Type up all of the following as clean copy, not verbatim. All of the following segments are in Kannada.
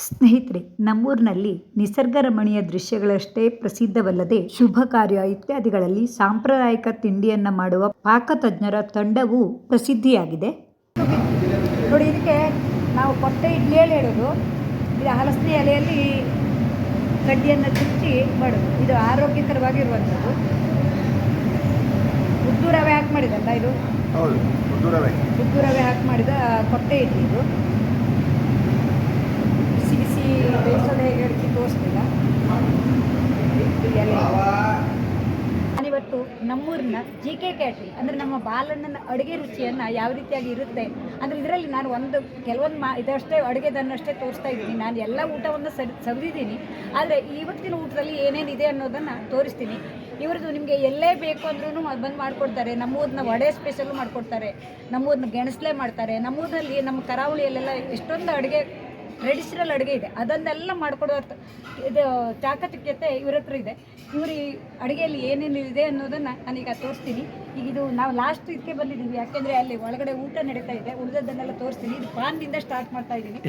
ಸ್ನೇಹಿತರೆ, ನಮ್ಮೂರಿನಲ್ಲಿ ನಿಸರ್ಗ ರಮಣೀಯ ದೃಶ್ಯಗಳಷ್ಟೇ ಪ್ರಸಿದ್ಧವಲ್ಲದೆ ಶುಭ ಕಾರ್ಯ ಇತ್ಯಾದಿಗಳಲ್ಲಿ ಸಾಂಪ್ರದಾಯಿಕ ತಿಂಡಿಯನ್ನು ಮಾಡುವ ಪಾಕತಜ್ಞರ ತಂಡವು ಪ್ರಸಿದ್ಧಿಯಾಗಿದೆ. ನೋಡಿ, ಇದಕ್ಕೆ ನಾವು ಕೊಟ್ಟೆ ಇಡ್ಲಿಯಲ್ಲಿ ಹೇಳೋದು. ಇದು ಹಲಸಿನ ಎಲೆಯಲ್ಲಿ ಕಡ್ಡಿಯನ್ನು ಚುಚ್ಚಿ ಮಾಡೋದು. ಇದು ಆರೋಗ್ಯಕರವಾಗಿರುವಂಥದ್ದು. ಉದ್ದು ರವೆ ಹಾಕಿ ಮಾಡಿದಲ್ಲ ಇದು. ಉದ್ದು ರವೆ ಹಾಕಿ ಮಾಡಿದ ಕೊಟ್ಟೆ ಇಡ್ಲಿ ಇದು. ಬಿಸಿ ಬಿಸಿ ಬೇಯಿಸೋದು ಹೇಗೆ ಅಡಿಕೆ ತೋರಿಸ್ತಿಲ್ಲ. ನಾನಿವತ್ತು ನಮ್ಮೂರಿನ JK ಕ್ಯಾಟ್ರಿಂಗ್ ಅಂದರೆ ನಮ್ಮ ಬಾಲಣ್ಣನ ಅಡುಗೆ ರುಚಿಯನ್ನು ಯಾವ ರೀತಿಯಾಗಿ ಇರುತ್ತೆ ಅಂದರೆ ಇದರಲ್ಲಿ ನಾನು ಕೆಲವೊಂದು ಇದಷ್ಟೇ ಅಡುಗೆದನ್ನಷ್ಟೇ ತೋರಿಸ್ತಾ ಇದ್ದೀನಿ. ನಾನು ಎಲ್ಲ ಊಟವನ್ನು ಸವಿದಿದ್ದೀನಿ. ಆದರೆ ಇವತ್ತಿನ ಊಟದಲ್ಲಿ ಏನೇನಿದೆ ಅನ್ನೋದನ್ನು ತೋರಿಸ್ತೀನಿ. ಇವ್ರದ್ದು ನಿಮಗೆ ಎಲ್ಲೇ ಬೇಕು ಅಂದ್ರೂ ಬಂದು ಮಾಡಿಕೊಡ್ತಾರೆ. ನಮ್ಮೂರಿನ ವಡೆ ಸ್ಪೆಷಲ್ಲು ಮಾಡಿಕೊಡ್ತಾರೆ. ನಮ್ಮೂರಿನ ಗೆಣಸಲೆ ಮಾಡ್ತಾರೆ. ನಮ್ಮೂರಿನಲ್ಲಿ ನಮ್ಮ ಕರಾವಳಿಯಲ್ಲೆಲ್ಲ ಎಷ್ಟೊಂದು ಅಡುಗೆ ಟ್ರೆಡಿಷನಲ್ ಅಡುಗೆ ಇದೆ. ಅದನ್ನೆಲ್ಲ ಮಾಡಿಕೊಡೋ ಇದು ಚಾಕಚಕ್ಯತೆ ಇವ್ರ ಹತ್ರ ಇದೆ. ಇವರು ಈ ಅಡುಗೆಯಲ್ಲಿ ಏನೇನು ಇದೆ ಅನ್ನೋದನ್ನು ನಾನೀಗ ತೋರಿಸ್ತೀನಿ. ಈಗ ಇದು ನಾವು ಲಾಸ್ಟ್ ಇದಕ್ಕೆ ಬಂದಿದ್ದೀವಿ, ಯಾಕೆಂದರೆ ಅಲ್ಲಿ ಒಳಗಡೆ ಊಟ ನಡೀತಾ ಇದೆ. ಉಳಿದದ್ದನ್ನೆಲ್ಲ ತೋರಿಸ್ತೀನಿ. ಇದು ಪಾನ್ನಿಂದ ಸ್ಟಾರ್ಟ್ ಮಾಡ್ತಾ ಇದ್ದೀನಿ.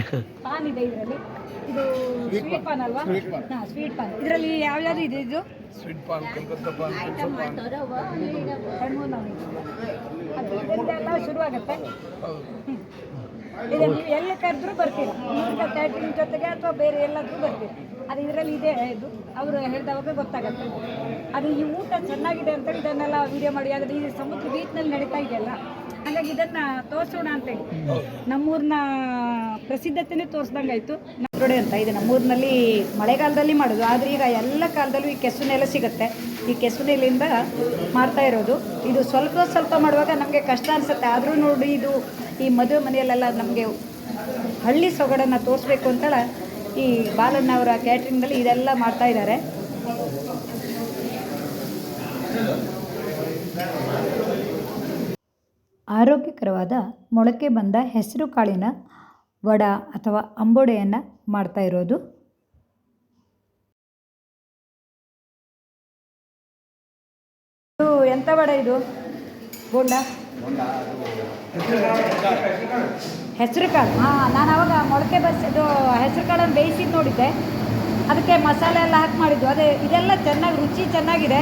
ಪಾನ್ ಇದೆ ಇದರಲ್ಲಿ. ಇದು ಸ್ವೀಟ್ ಪಾನ್ ಅಲ್ವಾ? ಹಾಂ, ಸ್ವೀಟ್ ಪಾನ್. ಇದರಲ್ಲಿ ಯಾವ್ಯಾವುದು ಇದೆ? ಇದು ಸ್ವೀಟ್ ಪಾನ್, ಇದೆಲ್ಲ ಶುರುವಾಗುತ್ತೆ. ನೀವು ಎಲ್ಲಿ ಕರೆದ್ರೂ ಬರ್ತೀರಾ. ಈಗ ಕ್ಯಾಟ್ರಿಂಗ್ ಜೊತೆಗೆ ಅಥವಾ ಬೇರೆ ಎಲ್ಲಾದರೂ ಬರ್ತೀರಾ. ಅದು ಇದರಲ್ಲಿ ಇದೆ. ಇದು ಅವರು ಹೇಳಿದವಾಗ ಗೊತ್ತಾಗುತ್ತೆ. ಅದು ಈ ಊಟ ಚೆನ್ನಾಗಿದೆ ಅಂತೇಳಿ ಇದನ್ನೆಲ್ಲ ವೀಡಿಯೋ ಮಾಡಿ. ಆದರೆ ಈ ಸಮುದ್ರ ಬೀಚ್ನಲ್ಲಿ ನಡೀತಾ ಇದೆಯಲ್ಲ, ಹಾಗಾಗಿ ಇದನ್ನು ತೋರಿಸೋಣ ಅಂತೇಳಿ ನಮ್ಮೂರಿನ ಪ್ರಸಿದ್ಧತೆನೇ ತೋರಿಸ್ದಂಗೆ ಆಯಿತು. ನಮ್ಮೊಡೆ ಅಂತ ಇದೆ ನಮ್ಮೂರಿನಲ್ಲಿ ಮಳೆಗಾಲದಲ್ಲಿ ಮಾಡೋದು. ಆದರೆ ಈಗ ಎಲ್ಲ ಕಾಲದಲ್ಲೂ ಈ ಕೆಸುನೆಲ್ಲ ಸಿಗುತ್ತೆ. ಈ ಕೆಸುನೆಲಿಂದ ಮಾಡ್ತಾ ಇರೋದು. ಇದು ಸ್ವಲ್ಪ ಮಾಡುವಾಗ ನಮಗೆ ಕಷ್ಟ ಅನಿಸುತ್ತೆ. ಆದರೂ ನೋಡಿ, ಇದು ಈ ಮದುವೆ ಮನೆಯಲ್ಲೆಲ್ಲ ನಮಗೆ ಹಳ್ಳಿ ಸೊಗಡನ್ನು ತೋರಿಸ್ಬೇಕು ಅಂತೇಳಿ ಈ ಬಾಲಣ್ಣವರ ಕ್ಯಾಟ್ರಿಂಗ್ನಲ್ಲಿ ಇದೆಲ್ಲ ಮಾಡ್ತಾ ಇದ್ದಾರೆ. ಆರೋಗ್ಯಕರವಾದ ಮೊಳಕೆ ಬಂದ ಹೆಸರು ಕಾಳಿನ ವಡ ಅಥವಾ ಅಂಬೊಡೆಯನ್ನು ಮಾಡ್ತಾ ಇರೋದು. ಇದು ಎಂಥ ವಡ? ಇದು ಬೋಂಡ, ಹೆಸರು ಕಾಳು. ಹಾಂ, ನಾನು ಅವಾಗ ಮೊಳಕೆ ಇದು ಹೆಸರು ಕಾಳನ್ನು ಬೇಯಿಸಿದ್ದು ನೋಡಿದ್ದೆ. ಅದಕ್ಕೆ ಮಸಾಲೆ ಎಲ್ಲ ಹಾಕಿ ಮಾಡಿದ್ದು. ಇದೆಲ್ಲ ಚೆನ್ನಾಗಿ ರುಚಿ ಚೆನ್ನಾಗಿದೆ.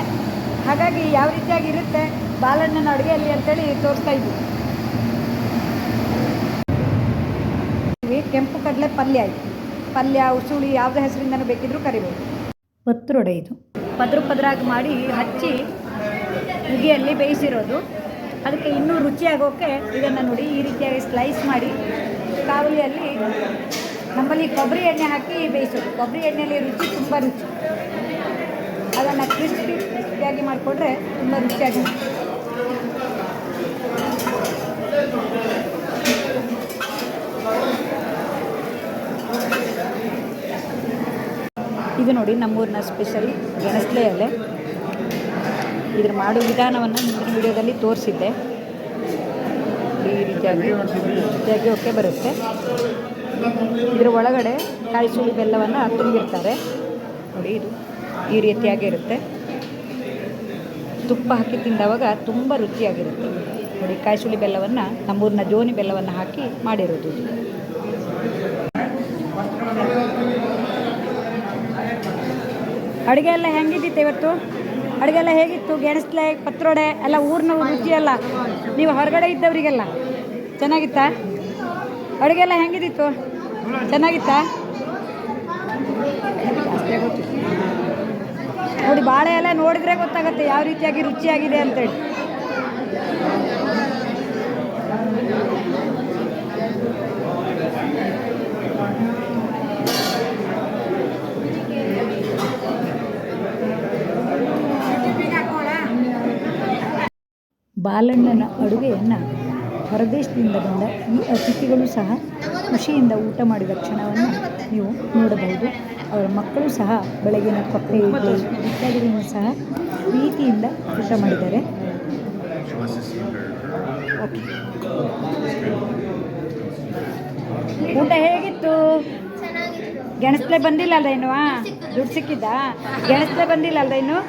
ಹಾಗಾಗಿ ಯಾವ ರೀತಿಯಾಗಿ ಇರುತ್ತೆ ಬಾಲಣ್ಣನ ಅಡುಗೆಯಲ್ಲಿ ಅಂತೇಳಿ ತೋರಿಸ್ತಾ ಇದ್ವಿ. ಕೆಂಪು ಕಡಲೆ ಪಲ್ಯ ಆಯಿತು. ಪಲ್ಯ, ಉಸುಳಿ ಯಾವುದೇ ಹೆಸರಿಂದನೂ ಬೇಕಿದ್ರೂ ಕರಿಬೋದು. ಪತ್ರೊಡೆ ಇದು ಪದರಾಗಿ ಮಾಡಿ ಹಚ್ಚಿ ಉಗಿಯಲ್ಲಿ ಬೇಯಿಸಿರೋದು. ಅದಕ್ಕೆ ಇನ್ನೂ ರುಚಿಯಾಗೋಕ್ಕೆ ಇದನ್ನು ನೋಡಿ ಈ ರೀತಿಯಾಗಿ ಸ್ಲೈಸ್ ಮಾಡಿ ಕಾವಲಿಯಲ್ಲಿ ನಮ್ಮಲ್ಲಿ ಕೊಬ್ಬರಿ ಎಣ್ಣೆ ಹಾಕಿ ಬೇಯಿಸೋದು. ಕೊಬ್ಬರಿ ಎಣ್ಣೆಯಲ್ಲಿ ರುಚಿ ತುಂಬ ರುಚಿ. ಅದನ್ನು ಕ್ರಿಸ್ಪಿಯಾಗಿ ಮಾಡಿಕೊಂಡ್ರೆ ತುಂಬ ರುಚಿಯಾಗಿರುತ್ತೆ. ಇದು ನೋಡಿ ನಮ್ಮೂರಿನ ಸ್ಪೆಷಲ್ ಗೆಣಸಲೆ ಎಲೆ. ಇದ್ರ ಮಾಡೋ ವಿಧಾನವನ್ನು ಮುಂದಿನ ವಿಡಿಯೋದಲ್ಲಿ ತೋರಿಸಿದ್ದೆ. ಈ ರೀತಿಯಾಗಿ ಓಕೆ ಬರುತ್ತೆ. ಇದರ ಒಳಗಡೆ ಕಾಯಿ ಸುಳಿ ಬೆಲ್ಲವನ್ನು ತುಂಬಿರ್ತಾರೆ ನೋಡಿ. ಇದು ಈ ರೀತಿಯಾಗಿ ಇರುತ್ತೆ. ತುಪ್ಪ ಹಾಕಿ ತಿಂದವಾಗ ತುಂಬ ರುಚಿಯಾಗಿರುತ್ತೆ ನೋಡಿ. ಕಾಯಿ ಸುಳಿ ಬೆಲ್ಲವನ್ನು, ನಮ್ಮೂರಿನ ಜೋನಿ ಬೆಲ್ಲವನ್ನು ಹಾಕಿ ಮಾಡಿರೋದು. ಅಡುಗೆ ಎಲ್ಲ ಹೆಂಗಿದ್ದಿತ್ತು ಇವತ್ತು? ಅಡುಗೆ ಎಲ್ಲ ಹೇಗಿತ್ತು? ಗೆಣಸಲೆ, ಪತ್ರೊಡೆ ಎಲ್ಲ ಊರಿನ ರುಚಿಯಲ್ಲ. ನೀವು ಹೊರಗಡೆ ಇದ್ದವರಿಗೆಲ್ಲ ಚೆನ್ನಾಗಿತ್ತಾ? ಅಡುಗೆ ಎಲ್ಲ ಹೆಂಗಿದ್ದಿತ್ತು? ಚೆನ್ನಾಗಿತ್ತಾ? ನೋಡಿ, ಬಾಳೆ ಎಲ್ಲ ನೋಡಿದರೆ ಗೊತ್ತಾಗುತ್ತೆ ಯಾವ ರೀತಿಯಾಗಿ ರುಚಿಯಾಗಿದೆ ಅಂತೇಳಿ. ಬಾಲಣ್ಣನ ಅಡುಗೆಯನ್ನು ಹೊರದೇಶದಿಂದ ಬಂದ ಈ ಅತಿಥಿಗಳು ಸಹ ಖುಷಿಯಿಂದ ಊಟ ಮಾಡಿದ ಕ್ಷಣವನ್ನು ನೀವು ನೋಡಬಹುದು. ಅವರ ಮಕ್ಕಳು ಸಹ ಬೆಳಗಿನ ಕೊಟ್ಟೆ ಇಡ್ಲಿ ಇತ್ಯಾದಿಗಳನ್ನು ಸಹ ಪ್ರೀತಿಯಿಂದ ಊಟ ಮಾಡಿದ್ದಾರೆ. ಊಟ ಹೇಗಿತ್ತು? ಗೆಣಸಲೆ ಬಂದಿಲ್ಲ ಅಲ್ದ ಇನ್ನು? ದುಡ್ಡು ಸಿಕ್ಕಿದ್ದ? ಗೆಣಸಲೆ ಬಂದಿಲ್ಲ ಅಲ್ದ ಇನ್ನು?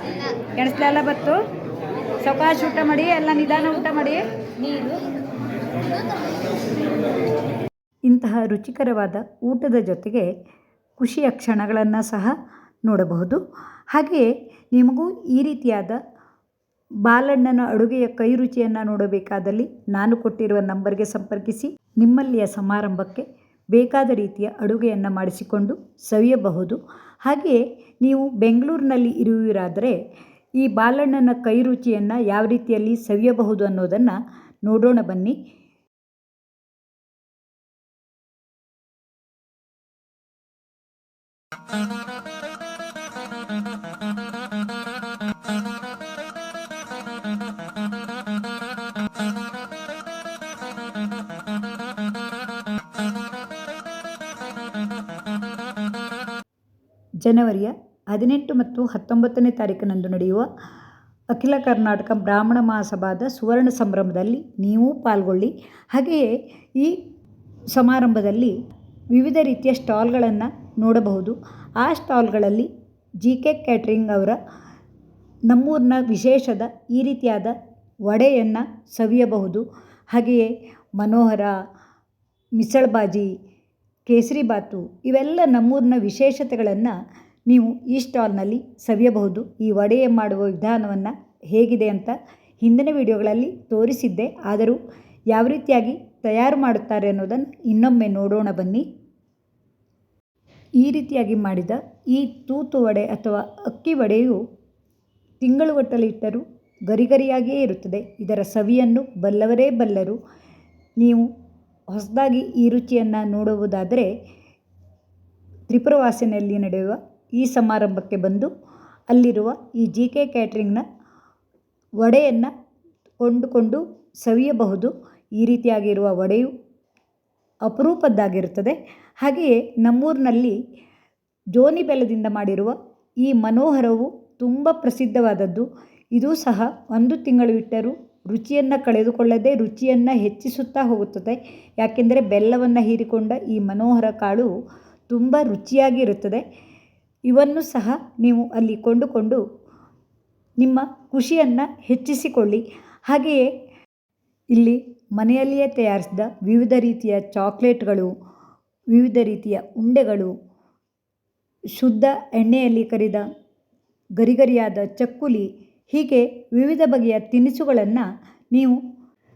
ಗೆಣಸಲೆ ಎಲ್ಲ ಬತ್ತು. ಸಾವಕಾಶ ಊಟ ಮಾಡಿ, ಎಲ್ಲ ನಿಧಾನ ಊಟ ಮಾಡಿ. ಇಂತಹ ರುಚಿಕರವಾದ ಊಟದ ಜೊತೆಗೆ ಖುಷಿಯ ಕ್ಷಣಗಳನ್ನು ಸಹ ನೋಡಬಹುದು. ಹಾಗೆಯೇ ನಿಮಗೂ ಈ ರೀತಿಯಾದ ಬಾಲಣ್ಣನ ಅಡುಗೆಯ ಕೈ ರುಚಿಯನ್ನು ನೋಡಬೇಕಾದಲ್ಲಿ ನಾನು ಕೊಟ್ಟಿರುವ ನಂಬರ್ಗೆ ಸಂಪರ್ಕಿಸಿ ನಿಮ್ಮಲ್ಲಿಯ ಸಮಾರಂಭಕ್ಕೆ ಬೇಕಾದ ರೀತಿಯ ಅಡುಗೆಯನ್ನು ಮಾಡಿಸಿಕೊಂಡು ಸವಿಯಬಹುದು. ಹಾಗೆಯೇ ನೀವು ಬೆಂಗಳೂರಿನಲ್ಲಿ ಇರುವಿರಾದರೆ ಈ ಬಾಲಣ್ಣನ ಕೈ ರುಚಿಯನ್ನು ಯಾವ ರೀತಿಯಲ್ಲಿ ಸವಿಯಬಹುದು ಅನ್ನೋದನ್ನು ನೋಡೋಣ ಬನ್ನಿ. ಜನವರಿಯ 18 ಮತ್ತು 19ನೇ ತಾರೀಕಿನಂದು ನಡೆಯುವ ಅಖಿಲ ಕರ್ನಾಟಕ ಬ್ರಾಹ್ಮಣ ಮಹಾಸಭಾದ ಸುವರ್ಣ ಸಂಭ್ರಮದಲ್ಲಿ ನೀವು ಪಾಲ್ಗೊಳ್ಳಿ. ಹಾಗೆಯೇ ಈ ಸಮಾರಂಭದಲ್ಲಿ ವಿವಿಧ ರೀತಿಯ ಸ್ಟಾಲ್ಗಳನ್ನು ನೋಡಬಹುದು. ಆ ಸ್ಟಾಲ್ಗಳಲ್ಲಿ JK ಕ್ಯಾಟ್ರಿಂಗ್ ಅವರ ನಮ್ಮೂರಿನ ವಿಶೇಷದ ಈ ರೀತಿಯಾದ ವಡೆಯನ್ನು ಸವಿಯಬಹುದು. ಹಾಗೆಯೇ ಮನೋಹರ, ಮಿಸಳ್ಬಾಜಿ, ಕೇಸರಿಬಾತು ಇವೆಲ್ಲ ನಮ್ಮೂರಿನ ವಿಶೇಷತೆಗಳನ್ನು ನೀವು ಈ ಸ್ಟಾಲ್ನಲ್ಲಿ ಸವಿಯಬಹುದು. ಈ ವಡೆ ಮಾಡುವ ವಿಧಾನವನ್ನು ಹೇಗಿದೆ ಅಂತ ಹಿಂದಿನ ವಿಡಿಯೋಗಳಲ್ಲಿ ತೋರಿಸಿದ್ದೆ. ಆದರೂ ಯಾವ ರೀತಿಯಾಗಿ ತಯಾರು ಮಾಡುತ್ತಾರೆ ಅನ್ನೋದನ್ನು ಇನ್ನೊಮ್ಮೆ ನೋಡೋಣ ಬನ್ನಿ. ಈ ರೀತಿಯಾಗಿ ಮಾಡಿದ ಈ ತೂತು ವಡೆ ಅಥವಾ ಅಕ್ಕಿ ವಡೆಯು ತಿಂಗಳುಗಟ್ಟಲೆ ಇಟ್ಟರೂ ಗರಿಗರಿಯಾಗಿಯೇ ಇರುತ್ತದೆ. ಇದರ ಸವಿಯನ್ನು ಬಲ್ಲವರೇ ಬಲ್ಲರು. ನೀವು ಹೊಸದಾಗಿ ಈ ರುಚಿಯನ್ನು ನೋಡುವುದಾದರೆ ತ್ರಿಪುರವಾಸಿನಲ್ಲಿ ನಡೆಯುವ ಈ ಸಮಾರಂಭಕ್ಕೆ ಬಂದು ಅಲ್ಲಿರುವ ಈ JK ಕ್ಯಾಟ್ರಿಂಗ್ನ ವಡೆಯನ್ನು ಕೊಂಡುಕೊಂಡು ಸವಿಯಬಹುದು. ಈ ರೀತಿಯಾಗಿರುವ ವಡೆಯು ಅಪರೂಪದ್ದಾಗಿರುತ್ತದೆ. ಹಾಗೆಯೇ ನಮ್ಮೂರಿನಲ್ಲಿ ಜೋನಿ ಬೆಲ್ಲದಿಂದ ಮಾಡಿರುವ ಈ ಮನೋಹರವು ತುಂಬ ಪ್ರಸಿದ್ಧವಾದದ್ದು. ಇದು ಸಹ 1 ತಿಂಗಳು ಇಟ್ಟರೂ ರುಚಿಯನ್ನು ಕಳೆದುಕೊಳ್ಳದೆ ರುಚಿಯನ್ನು ಹೆಚ್ಚಿಸುತ್ತಾ ಹೋಗುತ್ತದೆ. ಯಾಕೆಂದರೆ ಬೆಲ್ಲವನ್ನು ಹೀರಿಕೊಂಡ ಈ ಮನೋಹರ ಕಾಳು ತುಂಬ ರುಚಿಯಾಗಿರುತ್ತದೆ. ಇವನ್ನು ಸಹ ನೀವು ಅಲ್ಲಿ ಕೊಂಡುಕೊಂಡು ನಿಮ್ಮ ಖುಷಿಯನ್ನು ಹೆಚ್ಚಿಸಿಕೊಳ್ಳಿ. ಹಾಗೆಯೇ ಇಲ್ಲಿ ಮನೆಯಲ್ಲಿಯೇ ತಯಾರಿಸಿದ ವಿವಿಧ ರೀತಿಯ ಚಾಕ್ಲೇಟ್ಗಳು, ವಿವಿಧ ರೀತಿಯ ಉಂಡೆಗಳು, ಶುದ್ಧ ಎಣ್ಣೆಯಲ್ಲಿ ಕರಿದ ಗರಿಗರಿಯಾದ ಚಕ್ಕುಲಿ, ಹೀಗೆ ವಿವಿಧ ಬಗೆಯ ತಿನಿಸುಗಳನ್ನು ನೀವು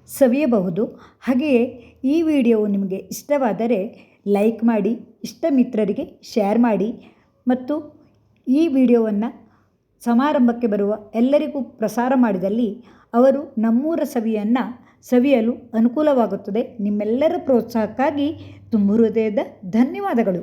ಸವಿಯಬಹುದು. ಹಾಗೆಯೇ ಈ ವಿಡಿಯೋವು ನಿಮಗೆ ಇಷ್ಟವಾದರೆ ಲೈಕ್ ಮಾಡಿ, ಇಷ್ಟ ಮಿತ್ರರಿಗೆ ಶೇರ್ ಮಾಡಿ ಮತ್ತು ಈ ವಿಡಿಯೋವನ್ನು ಸಮಾರಂಭಕ್ಕೆ ಬರುವ ಎಲ್ಲರಿಗೂ ಪ್ರಸಾರ ಮಾಡಿದಲ್ಲಿ ಅವರು ನಮ್ಮೂರ ಸವಿಯನ್ನು ಸವಿಯಲು ಅನುಕೂಲವಾಗುತ್ತದೆ. ನಿಮ್ಮೆಲ್ಲರ ಪ್ರೋತ್ಸಾಹಕ್ಕಾಗಿ ತುಂಬ ಹೃದಯದ ಧನ್ಯವಾದಗಳು.